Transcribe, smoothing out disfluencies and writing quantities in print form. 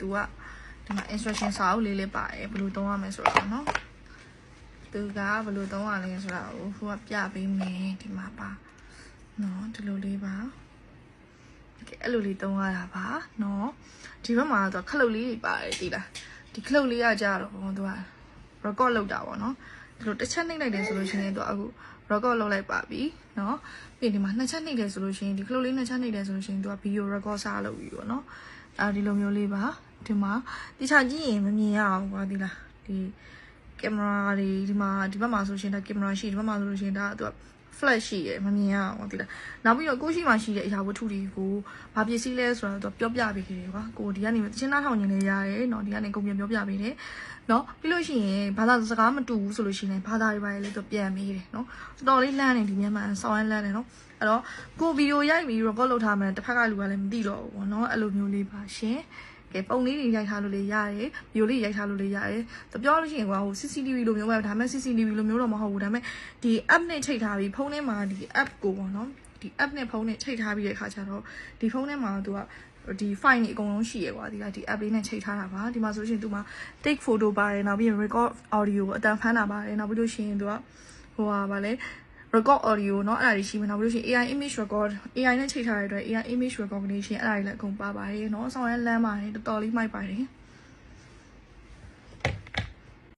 သူကဒီမှာ instruction စာအုပ်လေးလေးပါတယ်ဘယ်လိုသုံးရမလဲဆိုတာနော်သူကဘယ်လိုသုံးရလဲဆိုတာကိုဟိုကပြပေးမယ်ဒီမှာပါနော်ဒီလိုလေးပါအဲ့လိုလေးသုံးရတာပါနော်ဒီဘက်မှာတော့ခလုတ်လေးပါတယ်ဒီလားဒီခလုတ်လေးကကြတော့သူက record လုပ်တာပေါ့နော်ဒီလိုတစ်ချက်နှိပ်လိုက်တယ်ဆိုလို့ရှိရင်သူအခု record လုပ်လိုက်ပါပြီနော်ပြီးဒီမှာနှစ်ချက်နှိပ်တယ်ဆိုလို့ရှိရင်ဒီခလုတ်လေးနှစ်ချက်နှိပ်တယ်ဆိုလို့ရှိရင်သူက video record စားလုပ်ပြီပေါ့နော်ဒီလိုမျိုးလေးပါဒီမှာတခြားကြည့်ရင်မမြင်ရအောင်ကွာဒီလားဒီကင်မရာတွေဒီမှာဒီဘက်မှာဆိုရှင်ဒါကင်မရာရှိဒီဘက်မှာဆိုလို့ရှင်ဒါသူက flash ရှိရမမြင်ရအောင်ဒီလားနောက်ပြီးတော့ကိုရှိမှရှိတဲ့အရာဝတ္ထုတွေကိုဘာပစ္စည်းလဲဆိုတော့သူပြောပြပေးတယ်ကွာကိုဒီကနေချင်းသားထောင်နေလေရတယ်เนาะဒီကနေကုန်ပြန်ပြောပြပေးတယ်เนาะပြီးလို့ရှိရင်ဘာသာစကားမတူဘူးဆိုလို့ရှိရင်ဘာသာတွေပါလေသူပြန်မေးတယ်เนาะတော်တော်လေးလန့်နေဒီမြန်မာဆောင်းရမ်းလန့်နေเนาะအဲ့တော့ကိုဗီဒီယိုရိုက်ပြီး record လုပ်ထားမှတစ်ဖက်ကလူကလည်းမသိတော့ဘူးပေါ့เนาะအဲ့လိုမျိုးလေးပါရှင်ကဲပုံလေးတွေရိုက်ထားလို့လေရတယ်ဗီဒီယိုလေးရိုက်ထားလို့လေရတယ်သူပြောလို့ရှိရင်ကွာဟို CCTV လိုမျိုးပဲဒါပေမဲ့ CCTV လိုမျိုးတော့မဟုတ်ဘူးဒါပေမဲ့ဒီ app နဲ့ချိန်ထားပြီးဖုန်းထဲမှာဒီ app ကိုပေါ့နော်ဒီ app နဲ့ဖုန်းနဲ့ချိန်ထားပြီးတဲ့အခါကျတော့ဒီဖုန်းထဲမှာသူကဒီ file တွေအကုန်လုံးရှိရကွာဒီကဒီ app လေးနဲ့ချိန်ထားတာပါဒီမှာဆိုရှင်သူမှာ take photo ပါတယ်နောက်ပြီး record audio ကိုအတန်ဖမ်းတာပါတယ်နောက်ပြီးလို့ရှိရင်သူကဟိုဟာဗာလဲrecord audio เนาะအဲ့ဒါတွေရှိမယ်နောက်ပြီးလို့ရှိရင် AI image record AI နဲ့ချိန်ထားတဲ့အတွက် AI image recognition အဲ့ဒါတွေလည်းအကုန်ပါပါတယ်เนาะဆောင်းရမ်းလမ်းပါတယ်တော်တော်လေးမိုက်ပါတယ်